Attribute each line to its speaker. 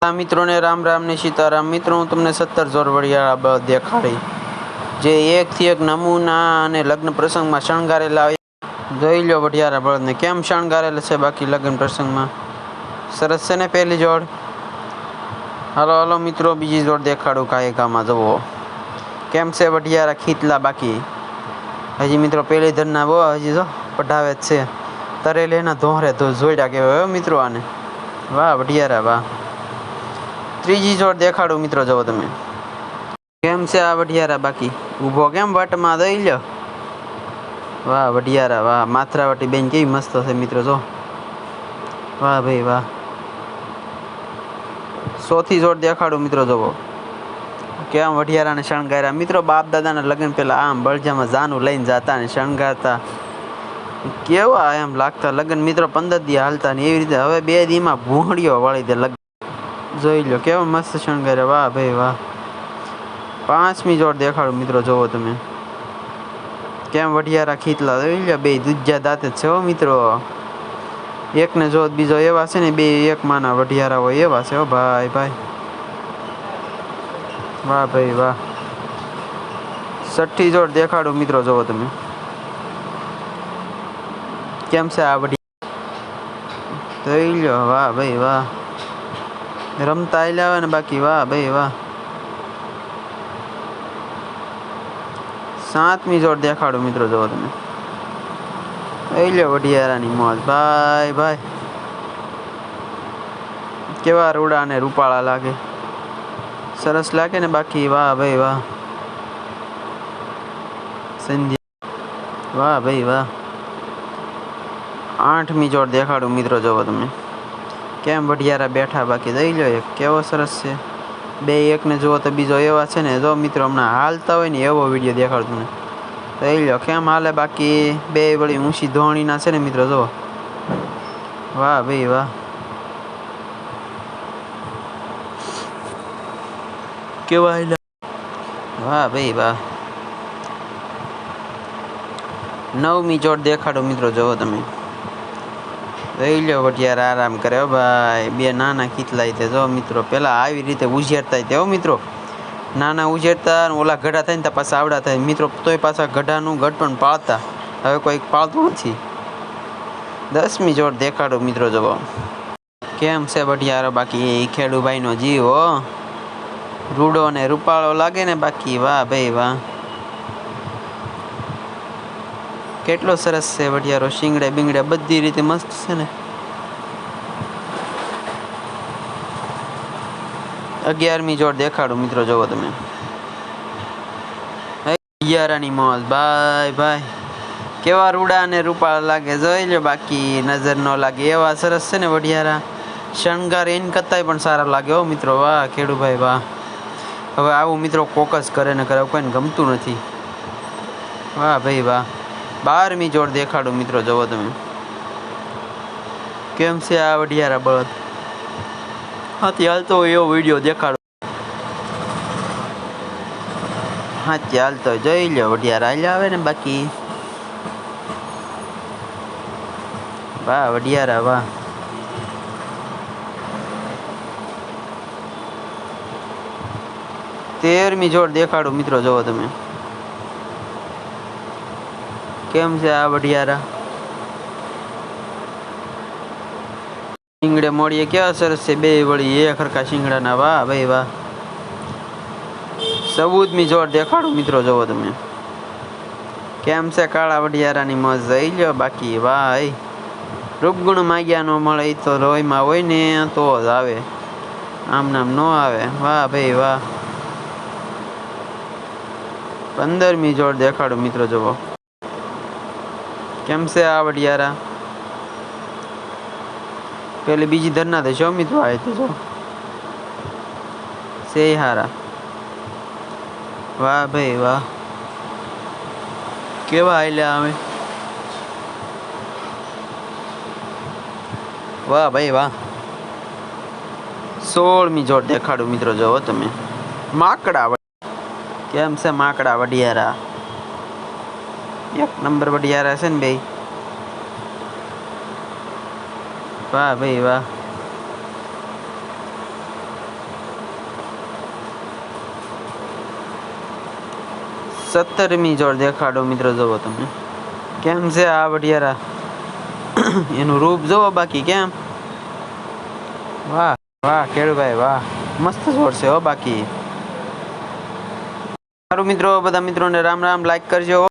Speaker 1: मित्रों ने राम राम ने सीताराम। मित्रों हूँ तमने 17 जोर वड़ियाळा बळद देखाड़ी जे एक थी एक नमूना अने लग्न प्रसंग में शणगारेला। जोई लो वड़ियाळा बळद ने केम शणगारेला छे। बाकी लग्न प्रसंग में सरस छे ने पहली जोड़। हलो हलो मित्रों बीजी जोड़ देखाड़ू कायकामां। जोवो केम छे वड़ियाळा खीतला। बाकी हजी मित्रों पहली धરના वो हजी जो पढ़ावे छे तरेले ना धोरे तो जोड्या केवाय मित्रों आने। वाह वड़ियाळा वाह। त्रीजी जोड़ देखाड़ू मित्रों। जो तमे केम से आ वड़ियाळा बाकी ऊभो केम वट में दई लो। वाह वड़ियाळा वाह। माथरावटी बेन केवी मस्त है मित्रों। जो वाह भाई वाह। चौथी जोड़ देखाड़ू मित्रों। जो केम वड़ियाळा ने शणगार्या मित्रों। बाप दादा ना लग्न पहला आम बळजा में जानू लईने जाता ने शणगारता केवा एम लागता। लग्न मित्रों 15 दी हालता ने एवी रीते हवे 2 दी में भूहड़ियो वाળી दे लग्न। जोई लो केवा मस्त शणगार्या। वाह भाई वाह। पांचमी जोड़ देखाड़ू मित्रों। जोवो तमे केम वड़ियाळा खीतला। जोई लो बे दूजा दांते छे हो मित्रों। एक ने जो बीजो एवा छे ने बे एक माना वड़ियाळा होय एवा छे हो भाई भाई। वाह भाई वाह। छठी जोड़ देखाड़ू मित्रों। जोवो तमे केम छे आ वड़ियाळा। जोई लो वाह भाई वाह। रमता आयला आवे ने बाकी वाह भाई वाह। सातमी जोड़ देखाड़ू मित्रों। जो तमे जोई लो वड़ियाळा नी मौज भाई भाई। केवा रूड़ा ने रूपाळा लागे सरस लागे ने बाकी वाह भाई वाह। संध्या वाह भाई वाह। आठमी जोड़ देखाड़ू मित्रों। जो तमे केम वड़ियाळा बैठा बाकी जोई लो एक केवो सरस छे। बे एक ने जो तो बीजो एवा छे ने। जो मित्रों हमणा हालता होय ने एवो विडियो देखाड़ू तमने। जोई लो केम हाले बाकी बे वળી ऊंची धोणी ना छे ने मित्रों। जो वाह भाई वाह। केवा हाल्या वाह भाई वाह। नवमी जोड़ देखाड़ू मित्रों। जो तमे जोई लो वड़ियाळा आराम करे हो भाई। बे नाना खीतलाय ते जो मित्रों पेला आवी रीते उजेरता ते हो मित्रों। नाना उजेरता ओला गढ़ा थाय ने पाछा आवड़ा थाय मित्रों। तोय पाछा गढ़ानुं गढ़ पण पाळता। हवे कोई पाळतुं नथी। 10मी जोड़ देखाड़ू मित्रों। जो केम छे वड़ियाळो बाकी खेडू भाई नो जीव हो। रूडो ने रूपाळो लागे ने बाकी वाह भाई वाह। केटलो सरस छे वड़ियाळो। शिंगड़े बिंगड़े बधी रीते मस्त छे ने। 11मी जोड़ देखाड़ू मित्रों। जो तमे वड़ियाळा नी मौज भाई भाई। केवा रूड़ा ने रूपाळा लागे जोई लो बाकी नजर न लागे एवा सरस छे ने वड़ियाळा। शणगार एन करताय पण सारा लागे हो मित्रों। वाह खेडू भाई वाह। हवे आवुं मित्रों कोकस करे ने करे कोईने गमतुं नथी। वाह भाई वाह। 12मी जोड़ देखाड़ू मित्रों। जो तमे केम छे आ वड़ियाळा बळद। हाथी हालतो होय एवो विडियो देखाड़ो। हाथी हालतो जोई लो वड़ियाळा हाल्या आवे ने बाकी वाह वड़ियाळा वाह। 13मी जोड़ देखाड़ू मित्रों। जो तमे केम छे आ वड़ियाळा। शिंगड़े मोड़िए केवा सरस छे बे वળી एक हरखा शिंगड़ा ना। वाह भाई वाह। 14मी जोड़ देखाड़ू मित्रों। जो तमे केम छे काळा वड़ियाळा नी मौज जोई लो बाकी वाह। रूपगुण माग्या नो मळे तो लोही में होय ने तो ज आवे आम नाम नो आवे। वाह भाई वाह। 15मी जोड़ देखाड़ू मित्रों। जो केम छे आ वड़ियाळा। पहले बीजी धरना दे शो मित्रों आए तो जो से हारा। वाह भाई वाह। केवा आयला आवे वाह भाई वाह। 16मी जोड़ देखाड़ू मित्रों। जो तमे माकड़ा केम छे माकड़ा वड़ियाळा। एक नंबर वड़ियाळा छे ने बे। वाह भाई वाह। 17મી જોડ દેખાડો મિત્રો, જોવો તમે કેમ છે આ વઢિયારા, એનું રૂપ જોવો બાકી કેમ, વાહ વાહ ખેડૂભાઈ વાહ, મસ્ત જોડ છે હો બાકી. સારું મિત્રો, બધા મિત્રોને રામ રામ, લાઈક કરજો.